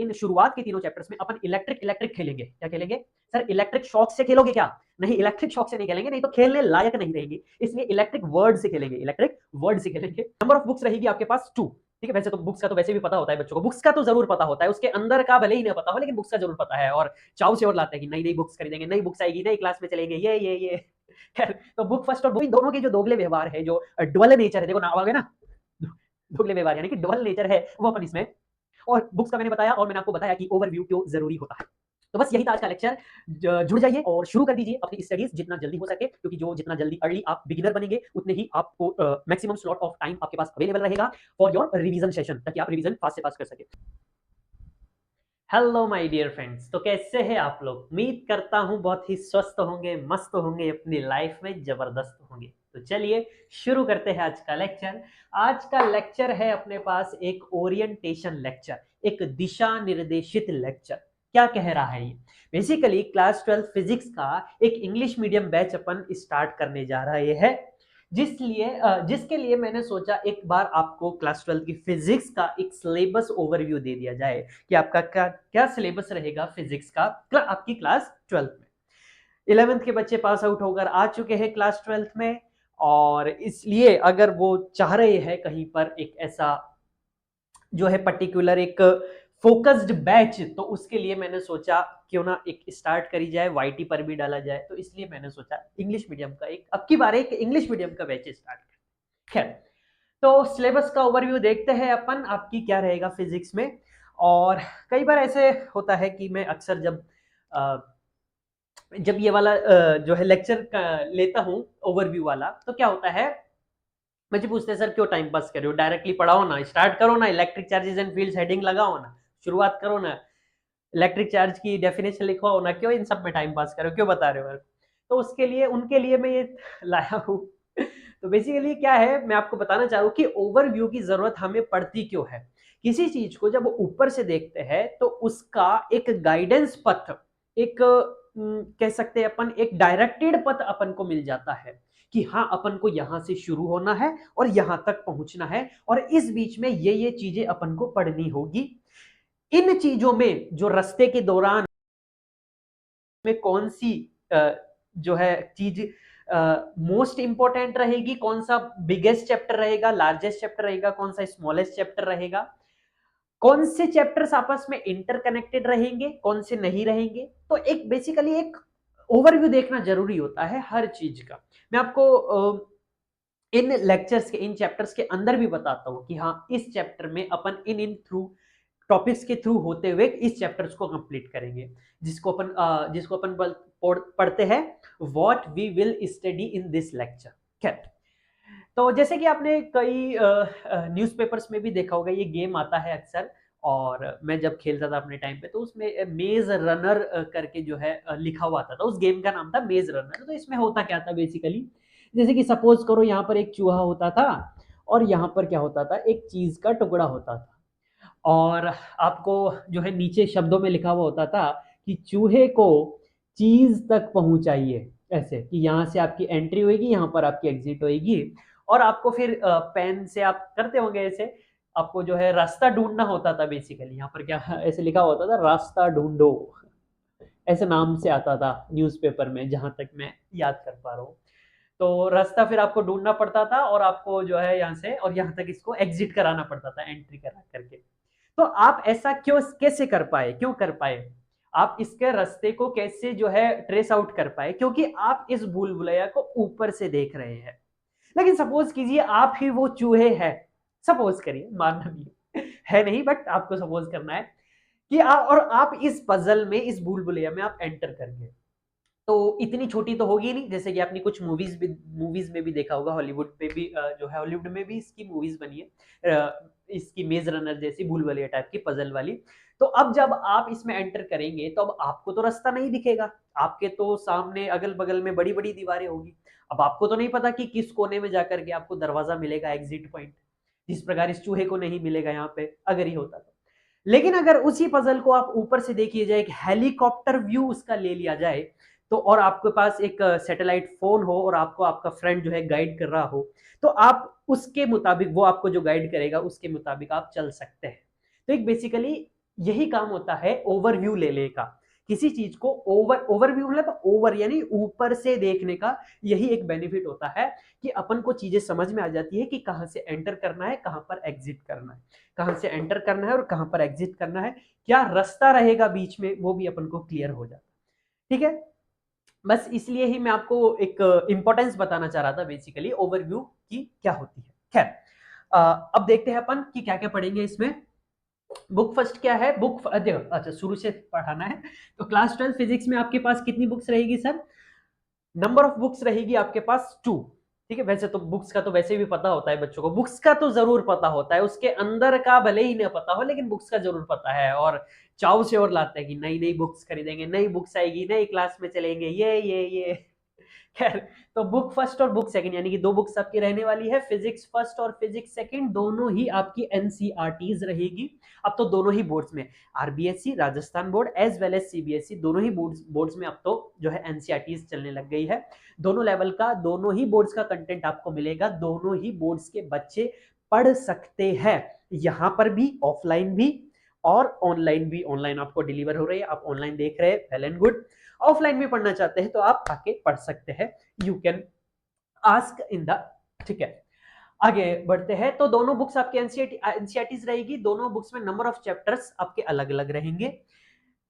इन शुरुआत के तीनों चैप्टर्स में अपन इलेक्ट्रिक इलेक्ट्रिक खेलेंगे। क्या खेलेंगे सर? इलेक्ट्रिक शॉक से खेलोगे क्या? नहीं, इलेक्ट्रिक शॉक से नहीं खेलेंगे, नहीं तो खेलने लायक नहीं रहेगी, इसलिए इलेक्ट्रिक वर्ड से खेलेंगे, इलेक्ट्रिक वर्ड से खेलेंगे। नंबर ऑफ बुक्स रहेगी आपके पास 2। ठीक है, वैसे तो बुक्स का तो वैसे भी पता होता है बच्चों को, बुक्स का तो जरूर पता होता है, उसके अंदर का भले ही नहीं पता हो लेकिन बुक्स का जरूर पता है, और चाव से और लाते हैं कि नई नई बुक्स खरीदेंगे, नई बुक्स आएगी, नई क्लास में चलेंगे, ये खैर, तो बुक फर्स्ट और बुक दोनों के जो दोगले व्यवहार है, जो डुअल नेचर है, देखो नाम आ गया ना, दोगले व्यवहार यानी कि डुअल नेचर है, वो अपन इसमें, और बुक्स का मैंने बताया, और मैंने आपको बताया कि ओवरव्यू क्यों जरूरी होता है। तो बस यही था आज का लेक्चर। जुड़ जाइए और शुरू कर दीजिए अपनी स्टडीज जितना जल्दी हो सके, क्योंकि जो जितना जल्दी अर्ली आप बिगिनर बनेंगे उतने ही आपको मैक्सिमम स्लॉट ऑफ टाइम आपके पास अवेलेबल रहेगा फॉर योर रिवीजन सेशन, ताकि आप रिवीजन फास्ट से फास्ट कर सके। हेलो माय डियर फ्रेंड्स, तो कैसे हैं आप लोग? उम्मीद करता हूं बहुत ही स्वस्थ होंगे, मस्त होंगे, अपनी लाइफ में जबरदस्त होंगे। तो चलिए शुरू करते हैं आज का लेक्चर। आज का लेक्चर है अपने पास एक ओरिएंटेशन लेक्चर, एक दिशा निर्देशित लेक्चर। क्या कह रहा है ये? बेसिकली क्लास 12 फिजिक्स का एक इंग्लिश मीडियम बैच अपन स्टार्ट करने जा रहे हैं, जिसके लिए मैंने सोचा एक बार आपको क्लास 12 की फिजिक्स का एक सिलेबस ओवरव्यू दे दिया जाए कि आपका क्या क्या सिलेबस रहेगा फिजिक्स का आपकी क्लास 12 में। 11th के बच्चे पास आउट होकर आ चुके हैं क्लास 12 में, और इसलिए अगर वो चाह रहे हैं कहीं पर एक ऐसा जो है पर्टिकुलर एक फोकस्ड बैच, तो उसके लिए मैंने सोचा क्यों ना एक स्टार्ट करी जाए, वाईटी पर भी डाला जाए, तो इसलिए मैंने सोचा इंग्लिश मीडियम का एक अब की बार एक इंग्लिश मीडियम का बैच स्टार्ट करें। खैर, तो सिलेबस का ओवरव्यू देखते हैं अपन, आपकी क्या रहेगा फिजिक्स में। और कई बार ऐसे होता है कि मैं अक्सर जब ये वाला जो है लेक्चर लेता हूँ ओवरव्यू वाला, तो क्या होता है, मुझे पूछते हैं सर क्यों टाइम पास कर रहे हो, डायरेक्टली पढ़ाओ ना, स्टार्ट करो ना, electric charges and fields heading लगाओ ना, शुरुआत करो ना, इलेक्ट्रिक चार्ज की डेफिनेशन लिखवाओ ना, क्यों इन सब में टाइम पास करो, क्यों बता रहे हो? तो उसके लिए उनके लिए मैं ये लाया हूँ। तो बेसिकली क्या है, मैं आपको बताना चाह रहा हूँ कि ओवरव्यू की जरूरत हमें पड़ती क्यों है। किसी चीज को जब ऊपर से देखते हैं तो उसका एक गाइडेंस पथ, एक कह सकते हैं अपन एक डायरेक्टेड पथ अपन को मिल जाता है कि हाँ अपन को यहां से शुरू होना है और यहां तक पहुंचना है, और इस बीच में ये चीजें अपन को पढ़नी होगी। इन चीजों में जो रास्ते के दौरान में कौन सी जो है चीज मोस्ट इंपॉर्टेंट रहेगी, कौन सा बिगेस्ट चैप्टर रहेगा, लार्जेस्ट चैप्टर रहेगा, कौन सा स्मॉलेस्ट चैप्टर रहेगा, कौन से चैप्टर्स आपस में इंटरकनेक्टेड रहेंगे, कौन से नहीं रहेंगे, तो एक बेसिकली एक ओवरव्यू देखना जरूरी होता है हर चीज का। मैं आपको इन लेक्चर्स के इन चैप्टर्स के अंदर भी बताता हूँ कि हाँ इस चैप्टर में अपन इन इन थ्रू टॉपिक्स के थ्रू होते हुए इस चैप्टर्स को कंप्लीट करेंगे, जिसको अपन पढ़ते हैं what we will study in this lecture. खैर, तो जैसे कि आपने कई न्यूज़पेपर्स में भी देखा होगा, ये गेम आता है अक्सर, और मैं जब खेलता था अपने टाइम पे तो उसमें मेज रनर करके जो है लिखा हुआ आता था, उस गेम का नाम था मेज रनर। तो इसमें होता क्या था बेसिकली, जैसे कि सपोज करो यहाँ पर एक चूहा होता था, और यहाँ पर क्या होता था, एक चीज का टुकड़ा होता था, और आपको जो है नीचे शब्दों में लिखा हुआ होता था कि चूहे को चीज तक पहुंचाइए, ऐसे कि यहाँ से आपकी एंट्री होगी, यहाँ पर आपकी एग्जिट होगी, और आपको फिर पेन से आप करते होंगे ऐसे, आपको जो है रास्ता ढूंढना होता था। बेसिकली यहाँ पर क्या ऐसे लिखा होता था, रास्ता ढूंढो, ऐसे नाम से आता था न्यूज़पेपर में, जहां तक मैं याद कर पा रहा हूँ। तो रास्ता फिर आपको ढूंढना पड़ता था, और आपको जो है यहाँ से और यहाँ तक इसको एग्जिट कराना पड़ता था, एंट्री करा करके। तो आप ऐसा क्यों कैसे कर पाए, क्यों कर पाए, आप इसके रास्ते को कैसे जो है ट्रेस आउट कर पाए, क्योंकि आप इस भूल भुलैया को ऊपर से देख रहे हैं। लेकिन सपोज कीजिए आप ही वो चूहे हैं, सपोज करिए, मानना भी है नहीं बट आपको सपोज करना है कि और आप इस पजल में, इस भूल भुलैया में आप एंटर कर गए, तो इतनी छोटी तो होगी नहीं, जैसे कि आपने कुछ मूवीज में भी देखा होगा, हॉलीवुड पे भी जो है हॉलीवुड में भी इसकी मूवीज बनी है, इसकी मेज रनर जैसी भूल भुलैया टाइप की पजल वाली। तो अब जब आप इसमें एंटर करेंगे तो अब आपको तो रास्ता नहीं दिखेगा, आपके तो सामने अगल बगल में बड़ी बड़ी दीवारें होगी, अब आपको तो नहीं पता कि किस कोने में जाकर के आपको दरवाजा मिलेगा, एग्जिट पॉइंट, जिस प्रकार इस चूहे को नहीं मिलेगा यहाँ पे, अगर ही होता तो। लेकिन अगर उसी पजल को आप ऊपर से देखिए जाए, एक हेलीकॉप्टर व्यू उसका ले लिया जाए, तो और आपके पास एक सैटेलाइट फोन हो, और आपको आपका फ्रेंड जो है गाइड कर रहा हो, तो आप उसके मुताबिक, वो आपको जो गाइड करेगा उसके मुताबिक आप चल सकते हैं। तो एक बेसिकली यही काम होता है ओवरव्यू लेने का। किसी चीज को ओवरव्यू मतलब ओवर यानी ऊपर से देखने का, यही एक बेनिफिट होता है कि अपन को चीजें समझ में आ जाती है कि कहां से एंटर करना है, कहां पर एग्जिट करना है, कहां से एंटर करना है और कहां पर एग्जिट करना है, क्या रास्ता रहेगा बीच में, वो भी अपन को क्लियर हो जाता है। ठीक है, बस इसलिए ही मैं आपको एक इंपॉर्टेंस बताना चाह रहा था बेसिकली ओवरव्यू की क्या होती है। खैर, अब देखते हैं अपन कि क्या क्या पढ़ेंगे इसमें। बुक फर्स्ट क्या है, बुक देखो, अच्छा शुरू से पढ़ाना है। तो क्लास 12 फिजिक्स में आपके पास कितनी बुक्स रहेगी सर? नंबर ऑफ बुक्स रहेगी आपके पास 2। ठीक है, वैसे तो बुक्स का तो वैसे भी पता होता है बच्चों को, बुक्स का तो जरूर पता होता है, उसके अंदर का भले ही नहीं पता हो लेकिन बुक्स का जरूर पता है, और चाव से और लाते हैं कि नई नई बुक्स खरीदेंगे, नई बुक्स आएगी, नई क्लास में चलेंगे, ये। खैर, तो बुक फर्स्ट और बुक सेकंड यानी कि दो बुक्स आपकी रहने वाली है। फिजिक्स फर्स्ट और फिजिक्स सेकंड दोनों ही आपकी एनसीईआरटीज रहेगी। अब तो दोनों ही बोर्ड्स में, RBSE Rajasthan board as well as CBSE, दोनों ही बोर्ड्स में अब तो जो है एनसीईआरटीज चलने लग गई है। दोनों लेवल का, दोनों ही बोर्ड्स का कंटेंट आपको मिलेगा, दोनों ही बोर्ड्स के बच्चे पढ़ सकते हैं, यहां पर भी ऑफलाइन भी और ऑनलाइन भी। ऑनलाइन आपको डिलीवर हो रही है, आप ऑनलाइन देख रहे हैं, वेल एंड गुड। ऑफलाइन भी पढ़ना चाहते हैं तो आप आके पढ़ सकते हैं, you can ask in the. ठीक है, आगे बढ़ते हैं। तो दोनों बुक्स आपके एनसीईआरटीज रहेगी, दोनों बुक्स में नंबर ऑफ चैप्टर्स आपके अलग अलग रहेंगे।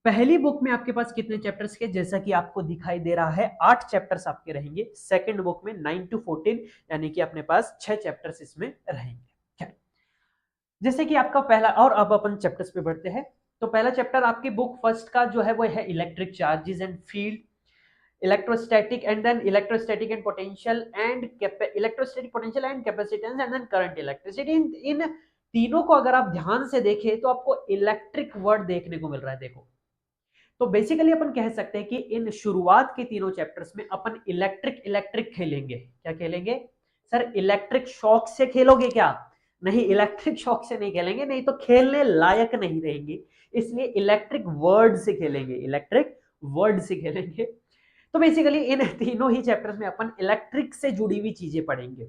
पहली बुक में आपके पास कितने चैप्टर्स के, जैसा कि आपको दिखाई दे रहा है 8 चैप्टर्स आपके रहेंगे। सेकंड बुक में 9 to 14 यानी कि अपने पास 6 चैप्टर्स इसमें रहेंगे। जैसे कि आपका पहला, और अब अपन चैप्टर्स पे बढ़ते हैं। तो पहला चैप्टर आपकी बुक फर्स्ट का जो है वो है electric charges and field, electrostatic and then electrostatic and potential and electrostatic potential and capacitance and then current electricity. इन तीनों को अगर आप ध्यान से देखें तो आपको इलेक्ट्रिक वर्ड देखने को मिल रहा है। देखो, तो बेसिकली अपन कह सकते हैं कि इन शुरुआत के तीनों चैप्टर्स में अपन इलेक्ट्रिक इलेक्ट्रिक खेलेंगे। क्या खेलेंगे सर? इलेक्ट्रिक शॉक से खेलोगे क्या? नहीं, इलेक्ट्रिक शॉक से नहीं खेलेंगे, नहीं तो खेलने लायक नहीं रहेंगे। इसलिए इलेक्ट्रिक वर्ड से खेलेंगे, इलेक्ट्रिक वर्ड से खेलेंगे। तो बेसिकली इन तीनों ही चैप्टर्स में अपन इलेक्ट्रिक से जुड़ी हुई चीजें पढ़ेंगे।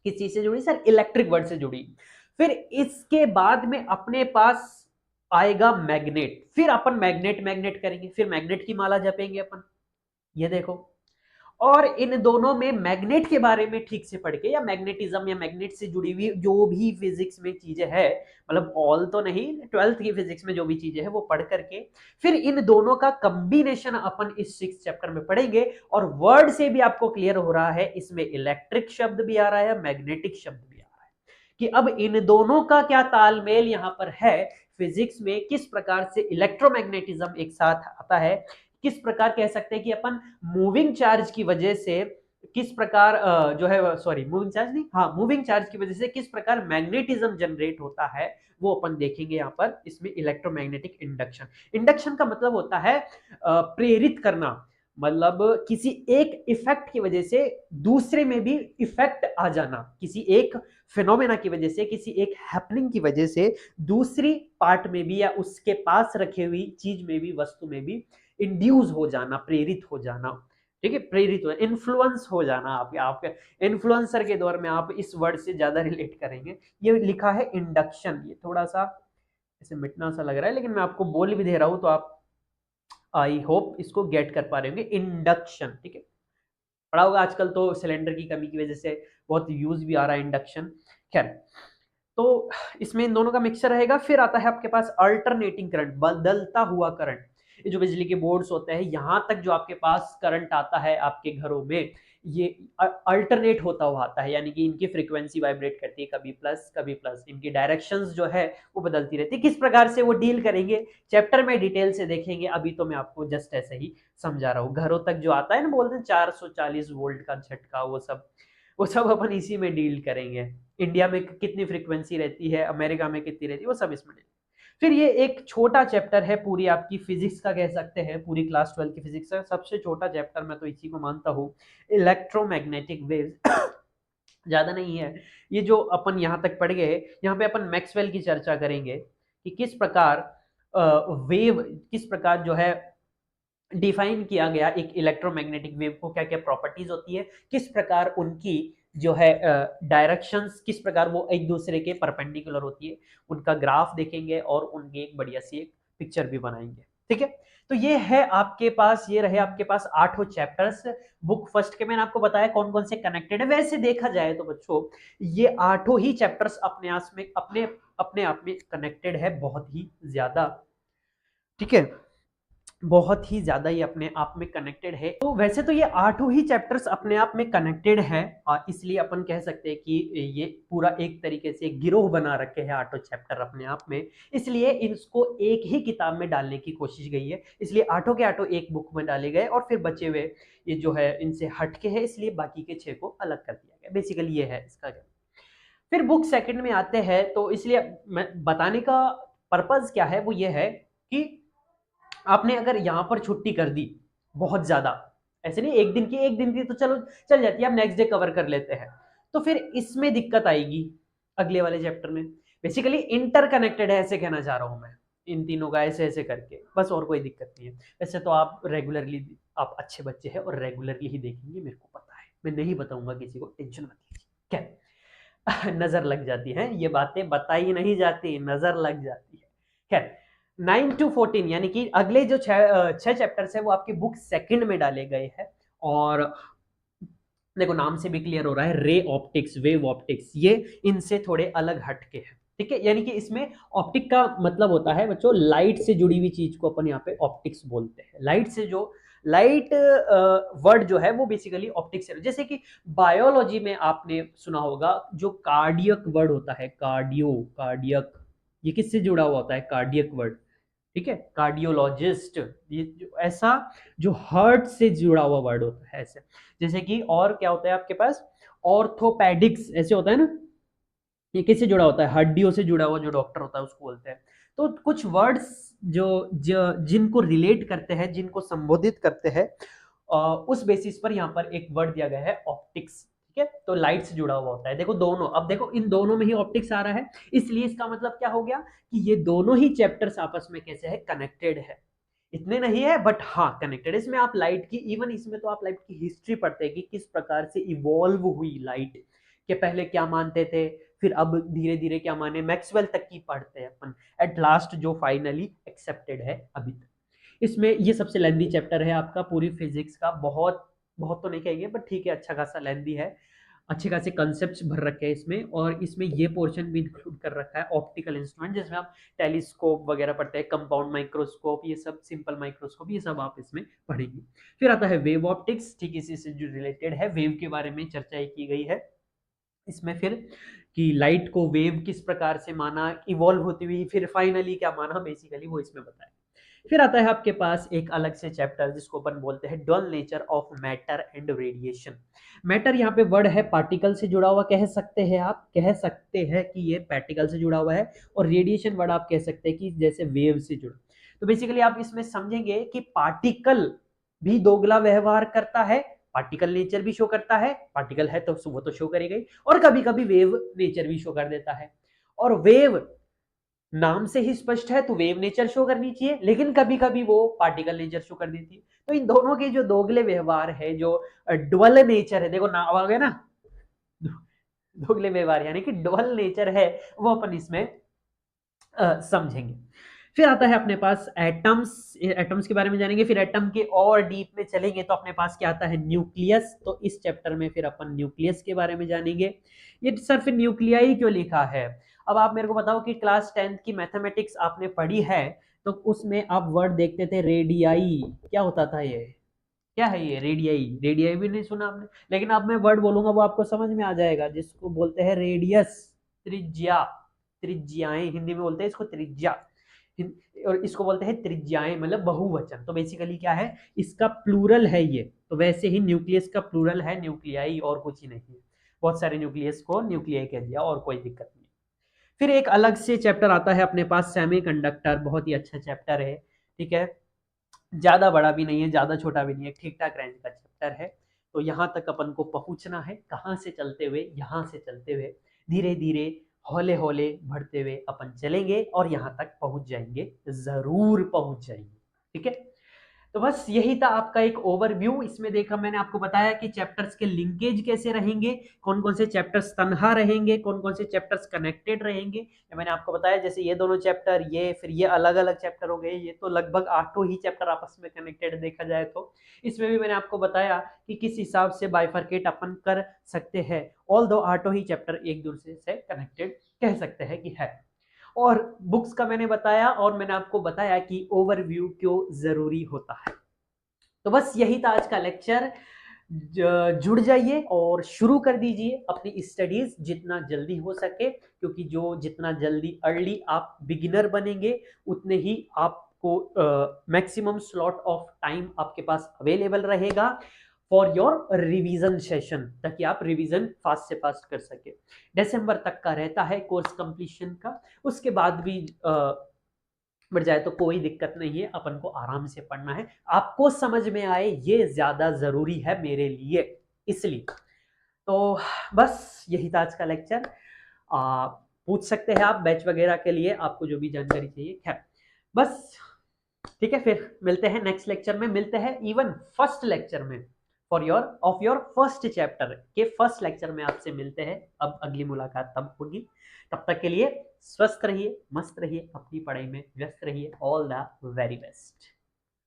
किस चीज से जुड़ी सर? इलेक्ट्रिक वर्ड से जुड़ी। फिर इसके बाद में अपने पास आएगा मैग्नेट, फिर अपन मैग्नेट मैग्नेट करेंगे, फिर मैग्नेट की माला जपेंगे अपन। ये देखो, और इन दोनों में मैग्नेट के बारे में ठीक से पढ़ के, या मैग्नेटिज्म या मैग्नेट से जुड़ी हुई जो भी फिजिक्स में चीजें है, मतलब ऑल तो नहीं, 12th की फिजिक्स में जो भी चीजें है वो पढ़ करके फिर इन दोनों का कंबिनेशन अपन इस 6 चैप्टर में पढ़ेंगे। और वर्ड से भी आपको क्लियर हो रहा है, इसमें इलेक्ट्रिक शब्द भी आ रहा है, मैग्नेटिक शब्द भी आ रहा है, कि अब इन दोनों का क्या तालमेल यहां पर है। फिजिक्स में किस प्रकार से इलेक्ट्रोमैग्नेटिज्म एक साथ आता है, किस प्रकार कह सकते हैं कि अपन मूविंग चार्ज की वजह से किस प्रकार जो है, सॉरी मूविंग चार्ज नहीं, हाँ मूविंग चार्ज की वजह से किस प्रकार मैग्नेटिज्म जनरेट होता है, वो अपन देखेंगे यहाँ पर। इसमें इलेक्ट्रोमैग्नेटिक इंडक्शन, इंडक्शन का मतलब होता है प्रेरित करना, मतलब किसी एक इफेक्ट की वजह से दूसरे में भी इफेक्ट आ जाना, किसी एक फिनोमेना की वजह से, किसी एक हैपनिंग की वजह से दूसरी पार्ट में भी या उसके पास रखे हुई चीज में भी, वस्तु में भी इंड्यूस हो जाना, प्रेरित हो जाना। ठीक है, प्रेरित हो, इन्फ्लुएंस हो जाना। आपके इन्फ्लुएंसर के दौर में आप इस वर्ड से ज्यादा रिलेट करेंगे। ये लिखा है इंडक्शन, ये थोड़ा सा ऐसे मिटना सा लग रहा है लेकिन मैं आपको बोल भी दे रहा हूं तो आप आई होप इसको गेट कर पा रहे होंगे, इंडक्शन। ठीक है, पढ़ा होगा आजकल तो सिलेंडर की कमी की वजह से बहुत यूज भी आ रहा है इंडक्शन। खैर, तो इसमें इन दोनों का मिक्सचर रहेगा। फिर आता है आपके पास अल्टरनेटिंग करंट, बदलता हुआ करंट। ये जो बिजली के बोर्ड्स होते हैं, यहां तक जो आपके पास करंट आता है आपके घरों में, ये अल्टरनेट होता हुआ आता है, यानी कि इनकी फ्रीक्वेंसी वाइब्रेट करती है, कभी प्लस कभी प्लस, इनकी डायरेक्शंस जो है वो बदलती रहती है। किस प्रकार से वो डील करेंगे चैप्टर में डिटेल से देखेंगे, अभी तो मैं आपको जस्ट ऐसे ही समझा रहा हूँ। घरों तक जो आता है ना, बोलते हैं 440 वोल्ट का झटका, वो सब अपन इसी में डील करेंगे। इंडिया में कितनी फ्रीक्वेंसी रहती है, अमेरिका में कितनी रहती है, वो सब इसमें डील। फिर ये एक छोटा चैप्टर है पूरी आपकी फिजिक्स का, कह सकते हैं पूरी क्लास 12 की फिजिक्स का सबसे छोटा चैप्टर, मैं तो इसी को मानता हूँ, इलेक्ट्रोमैग्नेटिक वेव्स। ज्यादा नहीं है ये जो अपन यहाँ तक पढ़ गए। यहाँ पे अपन मैक्सवेल की चर्चा करेंगे कि किस प्रकार वेव, किस प्रकार जो है डिफाइन किया गया एक इलेक्ट्रोमैग्नेटिक वेव को, क्या क्या प्रॉपर्टीज होती है, किस प्रकार उनकी जो है डायरेक्शंस किस प्रकार वो एक दूसरे के परपेंडिकुलर होती है, उनका ग्राफ देखेंगे और उनकी एक बढ़िया सी एक पिक्चर भी बनाएंगे। ठीक है, तो ये है आपके पास, ये रहे आपके पास 8 चैप्टर्स बुक फर्स्ट के। मैंने आपको बताया कौन कौन से कनेक्टेड है। वैसे देखा जाए तो बच्चों ये 8 ही चैप्टर्स अपने आप में अपने आप में कनेक्टेड है बहुत ही ज्यादा। ठीक है, बहुत ही ज्यादा ये अपने आप में कनेक्टेड है। तो वैसे तो ये 8 ही चैप्टर्स अपने आप में कनेक्टेड है और इसलिए अपन कह सकते हैं कि ये पूरा एक तरीके से गिरोह बना रखे हैं 8 चैप्टर अपने आप में, इसलिए इसको एक ही किताब में डालने की कोशिश गई है। इसलिए 8 के 8 एक बुक में डाले गए और फिर बचे हुए ये जो है इनसे हटके है, इसलिए बाकी के 6 को अलग कर दिया गया। बेसिकली ये है इसका। फिर बुक सेकंड में आते हैं, तो इसलिए मैं बताने का पर्पज क्या है वो ये है कि आपने अगर यहां पर छुट्टी कर दी बहुत ज्यादा, ऐसे नहीं एक दिन की तो चलो चल जाती है, आप नेक्स्ट डे कवर कर लेते हैं, तो फिर इसमें दिक्कत आएगी अगले वाले चैप्टर में। बेसिकली इंटरकनेक्टेड है ऐसे कहना चाह रहा हूं मैं, इन तीनों का ऐसे ऐसे करके, बस और कोई दिक्कत नहीं है। वैसे तो आप रेगुलरली, आप अच्छे बच्चे हैं और रेगुलरली ही देखेंगे, मेरे को पता है, मैं नहीं बताऊंगा किसी को, टेंशन मत लीजिए। क्या नजर लग जाती है, ये बातें बताई नहीं जाती, नजर लग जाती है। खैर 9 to 14 यानी कि अगले जो 6 चैप्टर्स है वो आपकी बुक सेकंड में डाले गए हैं। और देखो नाम से भी क्लियर हो रहा है, रे ऑप्टिक्स, वेव ऑप्टिक्स, ये इनसे थोड़े अलग हटके हैं। ठीक है, यानी कि इसमें ऑप्टिक का मतलब होता है बच्चों लाइट से जुड़ी हुई चीज को अपन यहाँ पे ऑप्टिक्स बोलते हैं। लाइट से जो लाइट वर्ड जो है वो बेसिकली ऑप्टिक्स है। जैसे कि बायोलॉजी में आपने सुना होगा जो कार्डियक वर्ड होता है, कार्डियक, ये किससे जुड़ा हुआ होता है, कार्डियक वर्ड। ठीक है, कार्डियोलॉजिस्ट, ये ऐसा जो हार्ट से जुड़ा हुआ वर्ड होता है ऐसे। जैसे कि और क्या होता है आपके पास, ऑर्थोपेडिक्स ऐसे होता है ना, ये किससे जुड़ा होता है, हड्डियों से जुड़ा हुआ जो डॉक्टर होता है उसको बोलते हैं। तो कुछ वर्ड्स जिनको रिलेट करते हैं, जिनको संबोधित करते हैं, उस बेसिस पर यहाँ पर एक वर्ड दिया गया है ऑप्टिक्स। ठीक है, तो लाइट से जुड़ा हुआ होता है। देखो दोनों, अब देखो इन दोनों में ही ऑप्टिक्स आ रहा है, इसलिए इसका मतलब क्या हो गया कि ये दोनों ही चैप्टर्स आपस में कैसे है, कनेक्टेड है। इतने नहीं है बट हाँ कनेक्टेड। इसमें आप लाइट की, इवन इसमें तो आप लाइट की हिस्ट्री पढ़ते हैं कि किस प्रकार से इवॉल्व हुई लाइट, के पहले क्या मानते थे, फिर अब धीरे धीरे क्या माने, मैक्सवेल तक की पढ़ते हैं अपन, एट लास्ट जो फाइनली एक्सेप्टेड है अभी तक। इसमें ये सबसे लेंदी चैप्टर है आपका पूरी फिजिक्स का, बहुत बहुत तो नहीं कहेंगे बट ठीक है, अच्छा खासा लेंदी है। अच्छे खासे कंसेप्ट भर रखे हैं इसमें, और इसमें ये पोर्शन भी इंक्लूड कर रखा है ऑप्टिकल इंस्ट्रूमेंट, जिसमें आप टेलीस्कोप वगैरह पढ़ते हैं, कंपाउंड माइक्रोस्कोप, ये सब सिंपल माइक्रोस्कोप, ये सब आप इसमें पढ़ेंगे। फिर आता है वेव ऑप्टिक्स, ठीक इसी से जो रिलेटेड है, वेव के बारे में चर्चा की गई है इसमें। फिर कि लाइट को वेव किस प्रकार से माना, इवॉल्व होती हुई, फिर फाइनली क्या माना, बेसिकली वो इसमें बताया। फिर आता है आपके पास एक अलग से चैप्टर जिसको अपन बोलते हैं dual nature of matter and radiation. Matter यहाँ पे वर्ड है पार्टिकल से जुड़ा हुआ, कह सकते हैं, आप कह सकते हैं कि ये पार्टिकल से जुड़ा हुआ है, और रेडिएशन वर्ड आप कह सकते हैं कि जैसे वेव से जुड़ा। तो बेसिकली आप इसमें समझेंगे कि पार्टिकल भी दोगला व्यवहार करता है, पार्टिकल नेचर भी शो करता है, पार्टिकल है तो वो तो शो करेगा ही, और कभी कभी वेव नेचर भी शो कर देता है। और वेव नाम से ही स्पष्ट है तो वेव नेचर शो करनी चाहिए, लेकिन कभी कभी वो पार्टिकल नेचर शो कर देती है। तो इन दोनों के जो दोगले व्यवहार है, जो डुअल नेचर है, देखो नाम आ गया ना, दोगले व्यवहार यानी कि डुअल नेचर है, वो अपन इसमें समझेंगे। फिर आता है अपने पास एटम्स, एटम्स के बारे में जानेंगे। फिर एटम के और डीप में चलेंगे तो अपने पास क्या आता है, न्यूक्लियस। तो इस चैप्टर में फिर अपन न्यूक्लियस के बारे में जानेंगे। ये सर फिर न्यूक्लियाई क्यों लिखा है, अब आप मेरे को बताओ कि क्लास 10th की मैथमेटिक्स आपने पढ़ी है तो उसमें आप वर्ड देखते थे रेडियाई, क्या होता था ये, क्या है ये रेडियाई, रेडियाई भी नहीं सुना आपने, लेकिन अब मैं वर्ड बोलूंगा वो आपको समझ में आ जाएगा, जिसको बोलते हैं रेडियस, त्रिज्या, त्रिज्याएं हिंदी में बोलते हैं इसको त्रिज्या, और इसको बोलते हैं त्रिज्याएं, मतलब बहुवचन। तो बेसिकली क्या है, इसका प्लूरल है ये, तो वैसे ही न्यूक्लियस का प्लूरल है न्यूक्लियाई, और कुछ ही नहीं है। बहुत सारे न्यूक्लियस को न्यूक्लियाई कह दिया और कोई दिक्कत नहीं। फिर एक अलग से चैप्टर आता है अपने पास सेमीकंडक्टर, बहुत ही अच्छा चैप्टर है। ठीक है, ज्यादा बड़ा भी नहीं है, ज्यादा छोटा भी नहीं है, ठीक ठाक रेंज का चैप्टर है। तो यहाँ तक अपन को पहुंचना है, कहाँ से चलते हुए, यहाँ से चलते हुए धीरे धीरे हौले हौले बढ़ते हुए अपन चलेंगे और यहाँ तक पहुंच जाएंगे, जरूर पहुंच जाएंगे। ठीक है, तो बस यही था आपका एक ओवरव्यू। इसमें देखा मैंने आपको बताया कि चैप्टर्स के लिंकेज कैसे रहेंगे, कौन कौन से चैप्टर्स तनहा रहेंगे, कौन कौन से चैप्टर्स कनेक्टेड रहेंगे। ये मैंने आपको बताया, जैसे ये दोनों चैप्टर, ये फिर ये अलग अलग चैप्टर हो गए, ये तो लगभग 8 ही चैप्टर आपस में कनेक्टेड देखा जाए तो। इसमें भी मैंने आपको बताया कि किस हिसाब से बाइफरकेट अपन कर सकते हैं, ऑल दो 8 ही चैप्टर एक दूसरे से कनेक्टेड कह सकते हैं कि है। और बुक्स का मैंने बताया, और मैंने आपको बताया कि ओवरव्यू क्यों जरूरी होता है। तो बस यही था आज का लेक्चर। जुड़ जाइए और शुरू कर दीजिए अपनी स्टडीज जितना जल्दी हो सके, क्योंकि जो जितना जल्दी अर्ली आप बिगिनर बनेंगे उतने ही आपको मैक्सिमम स्लॉट ऑफ टाइम आपके पास अवेलेबल रहेगा फॉर योर रिवीजन सेशन, ताकि आप रिवीजन फास्ट से फास्ट कर सके। दिसंबर तक का रहता है कोर्स कंप्लीशन का, उसके बाद भी बढ़ जाए तो कोई दिक्कत नहीं है, अपन को आराम से पढ़ना है, आपको समझ में आए ये ज्यादा जरूरी है मेरे लिए, इसलिए। तो बस यही था आज का लेक्चर। पूछ सकते हैं आप बैच वगैरह के लिए, आपको जो भी जानकारी चाहिए। खैर बस ठीक है, फिर मिलते हैं नेक्स्ट लेक्चर में, मिलते हैं इवन फर्स्ट लेक्चर में for your of your first chapter के फर्स्ट लेक्चर में आपसे मिलते हैं। अब अगली मुलाकात तब होगी, तब तक के लिए स्वस्थ रहिए, मस्त रहिए, अपनी पढ़ाई में व्यस्त रहिए। All the very best.